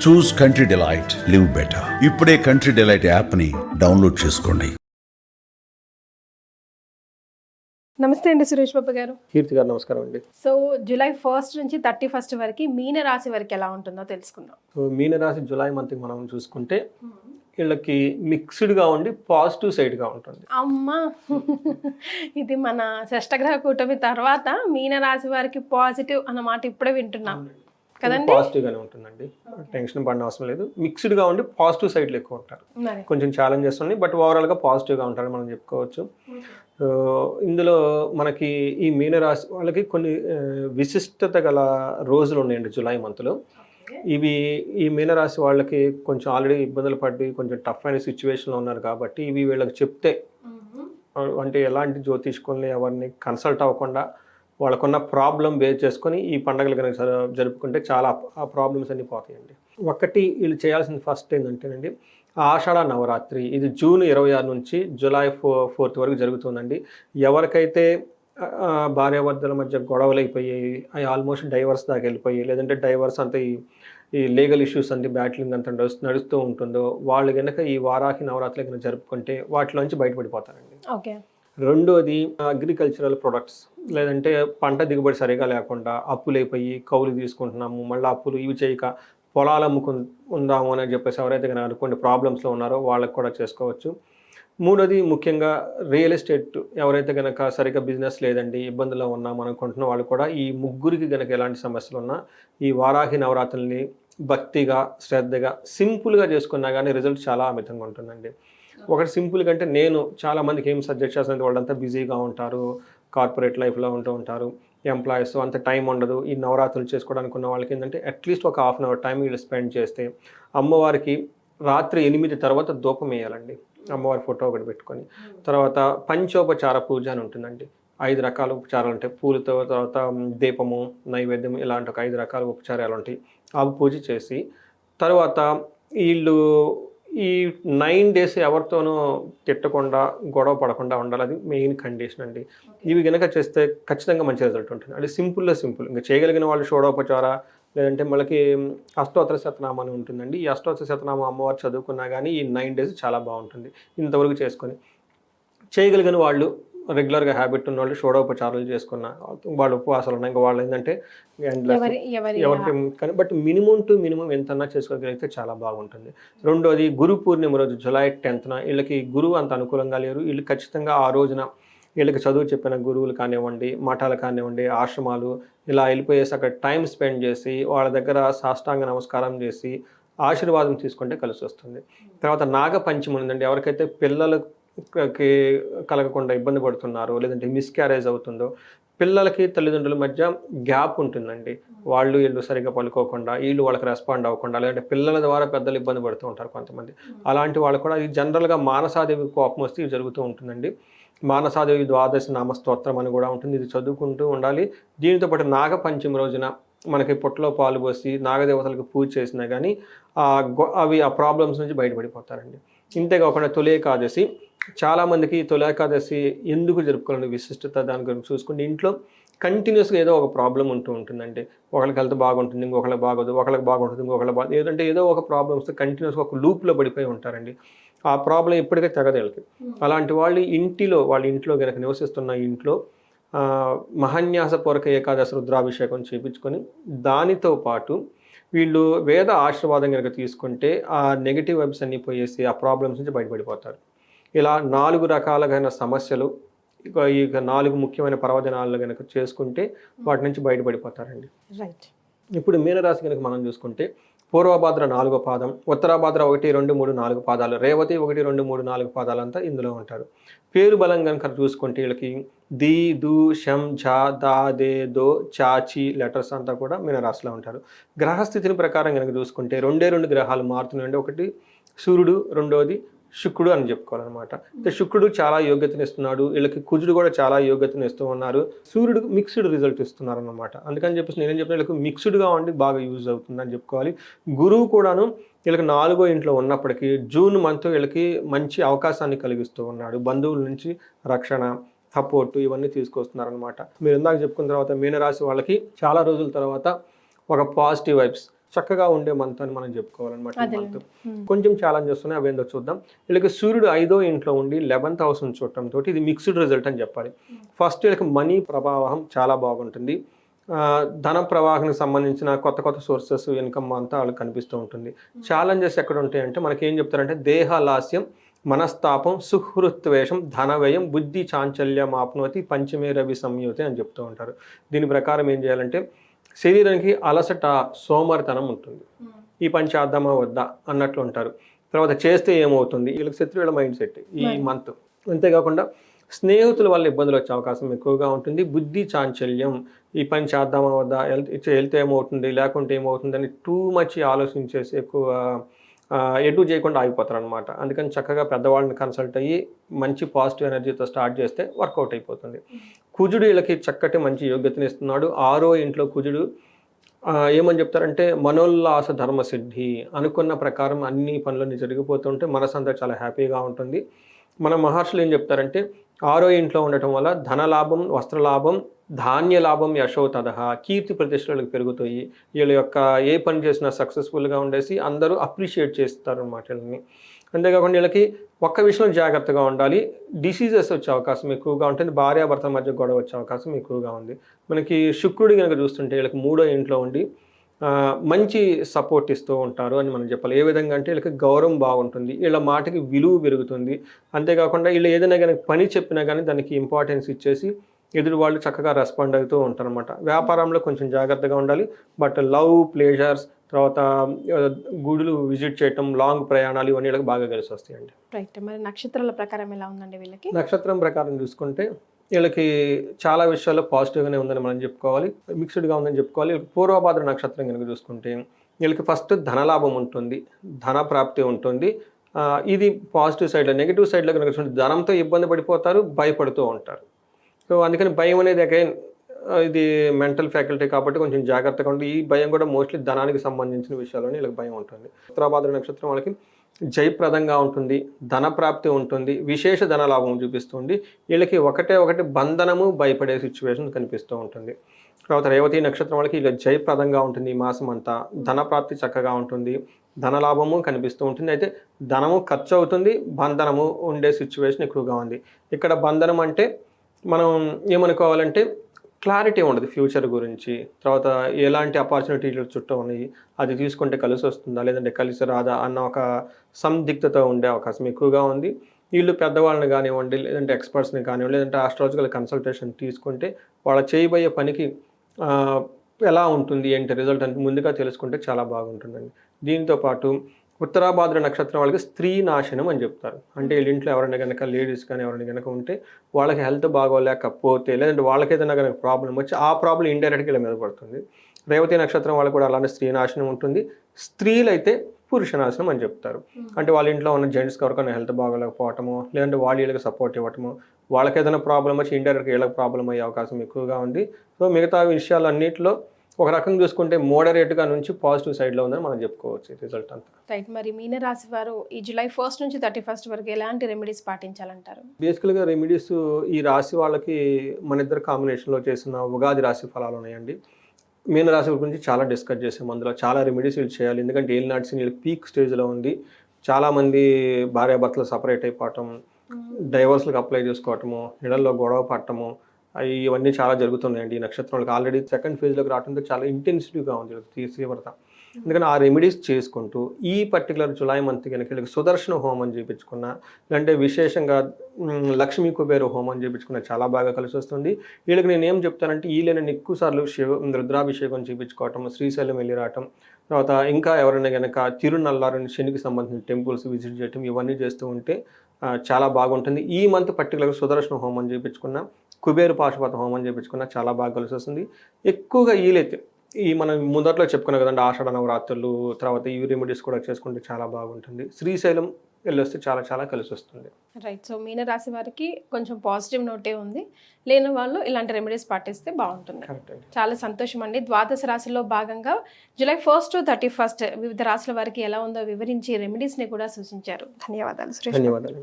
చూస్ country delight, live better. ఇప్పుడే country delight app ని download చేసుకోండి. నమస్తే అండి సురేష్ బాబు గారు. కీర్తి గారు నమస్కారం అండి. సో జూలై 1 నుంచి 31 వరకు మీన రాశి వారికి ఎలా ఉంటుందో తెలుసుకుందాం. సో మీన రాశి జూలై మంత్ మనం చూసుకుంటే వీళ్ళకి మిక్స్డ్గా ఉండి పాజిటివ్ సైడ్గా ఉంటుంది. అమ్మా ఇది మన షష్టగ్రహ కూటమి తర్వాత మీన రాశి వారికి పాజిటివ్ అన్నమాట ఇప్పుడే వింటున్నాం కదండి. పాజిటివ్గానే ఉంటుందండి, టెన్షన్ పడిన అవసరం లేదు. మిక్స్డ్గా ఉండి పాజిటివ్ సైడ్లో ఎక్కువ ఉంటారు. కొంచెం ఛాలెంజెస్ ఉన్నాయి, బట్ ఓవరాల్గా పాజిటివ్గా ఉంటారని మనం చెప్పుకోవచ్చు. ఇందులో మనకి ఈ మీనరాశి వాళ్ళకి కొన్ని విశిష్టత గల రోజులు ఉన్నాయండి జూలై మంత్లో. ఇవి ఈ మీనరాశి వాళ్ళకి కొంచెం ఆల్రెడీ ఇబ్బందులు పడి కొంచెం టఫ్ అయిన సిచ్యువేషన్లో ఉన్నారు కాబట్టి ఇవి వీళ్ళకి చెప్తే, అంటే ఎలాంటి జ్యోతిష్కుల్ని ఎవరిని కన్సల్ట్ అవ్వకుండా వాళ్ళకున్న ప్రాబ్లం బేస్ చేసుకొని ఈ పండుగలు కనుక జరుపుకుంటే చాలా ఆ ప్రాబ్లమ్స్ అన్నీ పోతాయండి. ఒకటి వీళ్ళు చేయాల్సిన ఫస్ట్ ఏంటంటేనండి, ఆషాఢ నవరాత్రి ఇది జూన్ 26 నుంచి జూలై 4 వరకు జరుగుతుందండి. ఎవరికైతే భార్యాభర్తల మధ్య గొడవలు అయిపోయాయి, అవి ఆల్మోస్ట్ డైవర్స్ దాకా వెళ్ళిపోయి, లేదంటే డైవర్స్ అంతా ఈ లీగల్ ఇష్యూస్ అంతా బ్యాటిలింగ్ అంతా నడుస్తూ ఉంటుందో వాళ్ళు కనుక ఈ వారాహి నవరాత్రి కనుక జరుపుకుంటే వాటిలోంచి బయటపడిపోతారండి. ఓకే. రెండోది అగ్రికల్చరల్ ప్రొడక్ట్స్, లేదంటే పంట దిగుబడి సరిగా లేకుండా అప్పులు అయిపోయి కౌలు తీసుకుంటున్నాము, మళ్ళీ అప్పులు ఇవి చేయక పొలాలు ఉందాము అని చెప్పేసి ఎవరైతే కనుక అనుకోండి ప్రాబ్లమ్స్లో ఉన్నారో వాళ్ళకి కూడా చేసుకోవచ్చు. మూడోది ముఖ్యంగా రియల్ ఎస్టేట్, ఎవరైతే కనుక సరిగ్గా బిజినెస్ లేదండి ఇబ్బందుల్లో ఉన్నాం అనుకుంటున్న వాళ్ళు కూడా ఈ ముగ్గురికి కనుక ఎలాంటి సమస్యలు ఉన్నా ఈ వారాహి నవరాత్రుల్ని భక్తిగా శ్రద్ధగా సింపుల్గా చేసుకున్నా కానీ రిజల్ట్ చాలా అమితంగా ఉంటుందండి. ఒకటి సింపుల్ కంటే నేను చాలా మందికి ఏం సజెస్ట్ చేస్తానంటే వాళ్ళంతా బిజీగా ఉంటారు, కార్పొరేట్ లైఫ్లో ఉంటూ ఉంటారు, ఎంప్లాయీస్ అంత టైం ఉండదు. ఈ నవరాత్రులు చేసుకోవడానికి ఉన్న వాళ్ళకి ఏంటంటే అట్లీస్ట్ ఒక హాఫ్ అన్ అవర్ టైం వీళ్ళు స్పెండ్ చేస్తే అమ్మవారికి రాత్రి 8 తర్వాత ధూపం వేయాలండి. అమ్మవారి ఫోటో ఒకటి పెట్టుకొని తర్వాత పంచోపచార పూజ అని ఉంటుందండి. 5 రకాల ఉపచారాలు ఉంటాయి. పూలతో, తర్వాత దీపము, నైవేద్యం, ఇలాంటి ఒక 5 రకాల ఉపచారాలు ఉంటాయి. అవి పూజ చేసి తర్వాత వీళ్ళు ఈ 9 days ఎవరితోనూ తిట్టకుండా గొడవ పడకుండా ఉండాలి. అది మెయిన్ కండిషన్ అండి. ఇవి కనుక చేస్తే ఖచ్చితంగా మంచి రిజల్ట్ ఉంటుంది. అంటే సింపుల్లో సింపుల్. ఇంకా చేయగలిగిన వాళ్ళు షోడోపచార, లేదంటే మనకి అష్టోత్తర శతనామం అని ఉంటుందండి. ఈ అష్టోత్తర శతనామం అమ్మవారు చదువుకున్నా కానీ ఈ 9 days చాలా బాగుంటుంది. ఇంతవరకు చేసుకొని చేయగలిగిన వాళ్ళు, రెగ్యులర్గా హ్యాబిట్ ఉన్న వాళ్ళు షోడోపచారాలు చేసుకున్న వాళ్ళు ఉపవాసాలు ఉన్నాయి, ఇంకా వాళ్ళు ఏంటంటే ఎవరికి కానీ బట్ మినిమం టు మినిమం ఎంతన్నా చేసుకోగలిగితే చాలా బాగుంటుంది. రెండోది గురు పూర్ణిమ రోజు జూలై 10న వీళ్ళకి గురువు అంత అనుకూలంగా లేరు. వీళ్ళు ఖచ్చితంగా ఆ రోజున వీళ్ళకి చదువు చెప్పిన గురువులు కానివ్వండి, మఠాలు కానివ్వండి, ఆశ్రమాలు ఇలా వెళ్ళిపోయేసి అక్కడ టైం స్పెండ్ చేసి వాళ్ళ దగ్గర సాష్టాంగ నమస్కారం చేసి ఆశీర్వాదం తీసుకుంటే కలిసి వస్తుంది. తర్వాత నాగపంచమి ఉందండి. ఎవరికైతే పిల్లలకి కలగకుండా ఇబ్బంది పడుతున్నారో, లేదంటే మిస్క్యారేజ్ అవుతుందో, పిల్లలకి తల్లిదండ్రుల మధ్య గ్యాప్ ఉంటుందండి. వీళ్ళు సరిగ్గా పలుకోకుండా, వీళ్ళు వాళ్ళకి రెస్పాండ్ అవ్వకుండా, లేదంటే పిల్లల ద్వారా పెద్దలు ఇబ్బంది పడుతూ ఉంటారు కొంతమంది. అలాంటి వాళ్ళు కూడా ఇది జనరల్గా మానసాదేవి కోపం వస్తే ఇది జరుగుతూ ఉంటుందండి. మానసాదేవి ద్వాదశ నామ స్తోత్రం అని కూడా ఉంటుంది. ఇది చదువుకుంటూ ఉండాలి. దీనితో పాటు నాగపంచమి రోజున మనకి పొట్టలో పాలు పోసి నాగదేవతలకు పూజ చేసినా కానీ అవి ఆ ప్రాబ్లమ్స్ నుంచి బయటపడిపోతారండి. ఇంతేకాకుండా తొలి ఏకాదశి, చాలామందికి తొలి ఏకాదశి ఎందుకు జరుపుకోవాలని విశిష్టత దాని గురించి చూసుకుంటే ఇంట్లో కంటిన్యూస్గా ఏదో ఒక ప్రాబ్లం ఉంటుందండి. ఒకరికి హెల్త్ బాగుంటుంది, ఇంకొకరికి బాగోదు, ఒకరికి బాగుంటుంది, ఇంకొకరికి బాగు, ఏదంటే ఏదో ఒక ప్రాబ్లమ్స్ కంటిన్యూస్గా ఒక లూప్లో పడిపోయి ఉంటారండి. ఆ ప్రాబ్లం ఎప్పటికీ తెగదు వీళ్ళకి. అలాంటి వాళ్ళు వాళ్ళ ఇంట్లో కనుక నివసిస్తున్న ఇంట్లో మహాన్యాసపూర్వక ఏకాదశి రుద్రాభిషేకం చేయించుకొని దానితో పాటు వీళ్ళు వేద ఆశీర్వాదం కనుక తీసుకుంటే ఆ నెగిటివ్ వైబ్స్ అన్నీ పోయేసి ఆ ప్రాబ్లమ్స్ నుంచి బయటపడిపోతారు. ఇలా 4 రకాలైన సమస్యలు ఈ 4 ముఖ్యమైన పర్వదినాలు కనుక చేసుకుంటే వాటి నుంచి బయటపడిపోతారండి. రైట్. ఇప్పుడు మీనరాశి కనుక మనం చూసుకుంటే పూర్వభాద్ర 4వ పాదం, ఉత్తరాభాద్ర 1, 2, 3, 4 పాదాలు, రేవతి 1, 2, 3, 4 పాదాలంతా ఇందులో ఉంటారు. పేరు బలం కనుక చూసుకుంటే వీళ్ళకి ది, దు, షం, ఝ, దా, దే, దో, చాచి లెటర్స్ అంతా కూడా మీనరాశిలో ఉంటారు. గ్రహస్థితిని ప్రకారం కనుక చూసుకుంటే 2 గ్రహాలు మారుతున్నాయండి. ఒకటి సూర్యుడు, రెండోది శుక్రుడు అని చెప్పుకోవాలన్నమాట. శుక్రుడు చాలా యోగ్యతను ఇస్తున్నాడు, వీళ్ళకి కుజుడు కూడా చాలా యోగ్యతను ఇస్తూ ఉన్నారు. సూర్యుడు మిక్స్డ్ రిజల్ట్ ఇస్తున్నారు అన్నమాట. అందుకని చెప్పేసి నేనేం చెప్పిన వీళ్ళకి మిక్స్డ్గా ఉండి బాగా యూజ్ అవుతుందని చెప్పుకోవాలి. గురువు కూడాను వీళ్ళకి 4వ ఇంట్లో ఉన్నప్పటికీ జూన్ మంత్ వీళ్ళకి మంచి అవకాశాన్ని కలిగిస్తూ ఉన్నాడు. బంధువుల నుంచి రక్షణ, సపోర్టు ఇవన్నీ తీసుకొస్తున్నారనమాట. మీరు ఇందాక చెప్పుకున్న తర్వాత మీనరాశి వాళ్ళకి చాలా రోజుల తర్వాత ఒక పాజిటివ్ వైబ్స్, చక్కగా ఉండే మంత్ అని మనం చెప్పుకోవాలన్నమాట ఈ అదే. మంత్. కొంచెం ఛాలెంజెస్ ఉన్నాయి, అవేందో చూద్దాం. వీళ్ళకి సూర్యుడు 5వ ఇంట్లో ఉండి 11th హౌస్ చూడటంతో ఇది మిక్స్డ్ రిజల్ట్ అని చెప్పాలి. ఫస్ట్ వీళ్ళకి మనీ ప్రవాహం చాలా బాగుంటుంది. ధన ప్రవాహానికి సంబంధించిన కొత్త కొత్త సోర్సెస్ ఇన్కమ్ అంతా వాళ్ళకి కనిపిస్తూ ఉంటుంది. ఛాలెంజెస్ ఎక్కడ ఉంటాయంటే మనకి ఏం చెప్తారంటే దేహలాస్యం, మనస్తాపం, సుహృత్వేషం, ధనవ్యయం, బుద్ధి చాంచల్యం ఆప్నోతి, పంచమే రవి సంయోతి అని చెప్తూ ఉంటారు. దీని ప్రకారం ఏం చేయాలంటే శరీరానికి అలసట, సోమరితనం ఉంటుంది. ఈ పని చేద్దామా వద్దా అన్నట్లు ఉంటారు. తర్వాత చేస్తే ఏమవుతుంది, వీళ్ళకి శత్రువుల మైండ్ సెట్ ఈ మంత్. అంతేకాకుండా స్నేహితుల వల్ల ఇబ్బందులు వచ్చే అవకాశం ఎక్కువగా ఉంటుంది. బుద్ధి చాంచల్యం, ఈ పని చేద్దామా వద్దా, వెళ్తే ఏమవుతుంది లేకుంటే ఏమవుతుంది అని టూ మచ్ ఆలోచించేసి ఎక్కువ ఎటు చేయకుండా ఆగిపోతారు అనమాట. అందుకని చక్కగా పెద్దవాళ్ళని కన్సల్ట్ అయ్యి మంచి పాజిటివ్ ఎనర్జీతో స్టార్ట్ చేస్తే వర్కౌట్ అయిపోతుంది. కుజుడు వీళ్ళకి చక్కటి మంచి యోగ్యతని ఇస్తున్నాడు. 6వ ఇంట్లో కుజుడు ఏమని చెప్తారంటే మనోల్లాస ధర్మసిద్ధి, అనుకున్న ప్రకారం అన్ని పనులన్నీ జరిగిపోతుంటే మనసంతా చాలా హ్యాపీగా ఉంటుంది. మన మహర్షులు ఏం చెప్తారంటే 6వ ఇంట్లో ఉండటం వల్ల ధనలాభం, వస్త్రలాభం, ధాన్య లాభం, యశోతద, కీర్తి ప్రతిష్టలకు పెరుగుతాయి. వీళ్ళ యొక్క ఏ పని చేసినా సక్సెస్ఫుల్గా ఉండేసి అందరూ అప్రిషియేట్ చేస్తారు అన్నమాట వీళ్ళని. అంతేకాకుండా వీళ్ళకి ఒక్క విషయంలో జాగ్రత్తగా ఉండాలి, డిసీజెస్ వచ్చే అవకాశం ఎక్కువగా ఉంటుంది. భార్యాభర్తల మధ్య గొడవ వచ్చే అవకాశం ఎక్కువగా ఉంది. మనకి శుక్రుడు కనుక చూస్తుంటే వీళ్ళకి 3వ ఇంట్లో ఉండి మంచి సపోర్ట్ ఇస్తూ ఉంటారు అని మనం చెప్పాలి. ఏ విధంగా అంటే వీళ్ళకి గౌరవం బాగుంటుంది, వీళ్ళ మాటకి విలువ పెరుగుతుంది. అంతేకాకుండా వీళ్ళు ఏదైనా కానీ పని చెప్పినా కానీ దానికి ఇంపార్టెన్స్ ఇచ్చేసి ఎదురు వాళ్ళు చక్కగా రెస్పాండ్ అవుతూ ఉంటారు అనమాట. వ్యాపారంలో కొంచెం జాగ్రత్తగా ఉండాలి. బట్ లవ్, ప్లేజర్స్, తర్వాత గుడులు విజిట్ చేయటం, లాంగ్ ప్రయాణాలు ఇవన్నీ వీళ్ళకి బాగా కలిసి వస్తాయండి. రైట్. మరి నక్షత్రాల ప్రకారం ఎలా ఉందండి వీళ్ళకి? నక్షత్రం ప్రకారం చూసుకుంటే వీళ్ళకి చాలా విషయాల్లో పాజిటివ్గానే ఉందని మనం చెప్పుకోవాలి, మిక్స్డ్గా ఉందని చెప్పుకోవాలి. పూర్వభాద్ర నక్షత్రం కనుక చూసుకుంటే వీళ్ళకి ఫస్ట్ ధనలాభం ఉంటుంది, ధన ప్రాప్తి ఉంటుంది. ఇది పాజిటివ్ సైడ్లో. నెగిటివ్ సైడ్లో కనుక చూసుకుంటే ధనంతో ఇబ్బంది పడిపోతారు, భయపడుతూ ఉంటారు. సో అందుకని భయం అనేది అగైన్ ఇది మెంటల్ ఫ్యాకల్టీ కాబట్టి కొంచెం జాగ్రత్తగా ఉంటుంది. ఈ భయం కూడా మోస్ట్లీ ధనానికి సంబంధించిన విషయాల్లోనే వీళ్ళకి భయం ఉంటుంది. ఉత్తరాభాద్ర నక్షత్రం వాళ్ళకి జయప్రదంగా ఉంటుంది, ధన ప్రాప్తి ఉంటుంది, విశేష ధన లాభం చూపిస్తుంది. వీళ్ళకి ఒకటి బంధనము, భయపడే సిచ్యువేషన్ కనిపిస్తూ ఉంటుంది. తర్వాత రేవతి నక్షత్రం వాళ్ళకి ఇలా జయప్రదంగా ఉంటుంది. ఈ మాసం అంతా ధన ప్రాప్తి చక్కగా ఉంటుంది, ధనలాభము కనిపిస్తూ ఉంటుంది. అయితే ధనము ఖర్చు అవుతుంది, బంధనము ఉండే సిచ్యువేషన్ ఎక్కువగా ఉంది. ఇక్కడ బంధనం అంటే మనం ఏమనుకోవాలంటే క్లారిటీ ఉండదు ఫ్యూచర్ గురించి. తర్వాత ఎలాంటి ఆపర్చునిటీలు చుట్టూ ఉన్నాయి, అది తీసుకుంటే కలిసి వస్తుందా లేదంటే కలిసి రాదా అన్న ఒక సందిగ్ధత ఉండే అవకాశం ఎక్కువగా ఉంది. వీళ్ళు పెద్దవాళ్ళని కానివ్వండి, లేదంటే ఎక్స్పర్ట్స్ని కానివ్వండి, లేదంటే ఆస్ట్రాలజికల్ కన్సల్టేషన్ తీసుకుంటే వాళ్ళ చేయబోయే పనికి ఎలా ఉంటుంది ఏంటి రిజల్ట్ అంటే ముందుగా తెలుసుకుంటే చాలా బాగుంటుందండి. దీంతో పాటు ఉత్తరాభాద్ర నక్షత్రం వాళ్ళకి స్త్రీ నాశనం అని చెప్తారు. అంటే వీళ్ళ ఇంట్లో ఎవరైనా కనుక లేడీస్ కానీ ఎవరైనా కనుక ఉంటే వాళ్ళకి హెల్త్ బాగోలేకపోతే, లేదంటే వాళ్ళకి ఏదైనా కనుక ప్రాబ్లం వచ్చి ఆ ప్రాబ్లం ఇండైరెక్ట్గా వీళ్ళ మీద పడుతుంది. రేవతి నక్షత్రం వాళ్ళకి కూడా అలానే స్త్రీ నాశనం ఉంటుంది. స్త్రీలు అయితే పురుష నాశనం అని చెప్తారు. అంటే వాళ్ళ ఇంట్లో ఉన్న జెంట్స్కి ఎవరికైనా హెల్త్ బాగోలేకపోవటము, లేదంటే వాళ్ళు వీళ్ళకి సపోర్ట్ ఇవ్వటము, వాళ్ళకి ఏదైనా ప్రాబ్లం వచ్చి ఇండైరెక్ట్గా వీళ్ళకి ప్రాబ్లం అయ్యే అవకాశం ఎక్కువగా ఉంది. సో మిగతా విషయాలన్నింటిలో ఒక రకంగా చూసుకుంటే మోడరేట్గా నుంచి పాజిటివ్ సైడ్లో ఉందని మనం చెప్పుకోవచ్చు రిజల్ట్ అంతా. రైట్. మరి మీన రాశి వారు ఈ జూలై 1 నుంచి 31 వరకు ఎలాంటి రెమెడీస్ పాటించాలంటారు? బేసికల్గా రెమెడీస్ ఈ రాశి వాళ్ళకి మన ఇద్దరు కాంబినేషన్లో చేసిన ఉగాది రాశి ఫలాలు ఉన్నాయండి. మీన రాశి గురించి చాలా డిస్కస్ చేసాము. అందులో చాలా రెమెడీస్ వీళ్ళు చేయాలి. ఎందుకంటే ఏలినాటి శని వీళ్ళకి పీక్ స్టేజ్లో ఉంది. చాలామంది భార్యాభర్తలు సపరేట్ అయిపోవటం, డైవర్స్లకు అప్లై చేసుకోవటము, ఇళ్లలో గొడవ పడటము, ఇవన్నీ చాలా జరుగుతున్నాయండి. ఈ నక్షత్రాలకు ఆల్రెడీ సెకండ్ ఫేజ్లోకి రావడంతో చాలా ఇంటెన్సిటీగా ఉంది తీవ్రత. అందుకని ఆ రెమెడీస్ చేసుకుంటూ ఈ పర్టికులర్ జులై మంత్ కనుక వీళ్ళకి సుదర్శన హోమం చేయించుకున్నా, లేదంటే విశేషంగా లక్ష్మీ కుబేర హోమం చేయించుకున్నా చాలా బాగా కలిసి వస్తుంది. వీళ్ళకి నేను ఏం చెప్తానంటే వీళ్ళని ఎక్కువసార్లు రుద్రాభిషేకం చేయించుకోవటం, శ్రీశైలం వెళ్ళి రావటం, తర్వాత ఇంకా ఎవరైనా కనుక తిరునల్లారని శనికి సంబంధించిన టెంపుల్స్ విజిట్ చేయటం, ఇవన్నీ చేస్తూ ఉంటే చాలా బాగుంటుంది. ఈ మంత్ పర్టికులర్గా సుదర్శన హోమం చేయించుకున్నా, కుబేర పాశుపత హోమం చేయించుకున్నా చాలా బాగా కలిసి వస్తుంది. ఎక్కువగా వీలైతే ఈ మనం ముందట్లో చెప్పుకున్నాం కదండి ఆషాఢ నవరాత్రులు, తర్వాత ఈ రెమెడీస్ కూడా చేసుకుంటే చాలా బాగుంటుంది. శ్రీశైలం వెళ్ళొస్తే చాలా చాలా కలిసి వస్తుంది. రైట్. సో మీన రాశి వారికి కొంచెం పాజిటివ్ నోటే ఉంది, లేని వాళ్ళు ఇలాంటి రెమెడీస్ పాటిస్తే బాగుంటుంది. కరెక్ట్ అండి. చాలా సంతోషం అండి. ద్వాదశ రాశిలో భాగంగా జూలై 1 to 31 వివిధ రాశుల వారికి ఎలా ఉందో వివరించి రెమెడీస్ని కూడా సూచించారు. ధన్యవాదాలు సురేష్. ధన్యవాదాలు.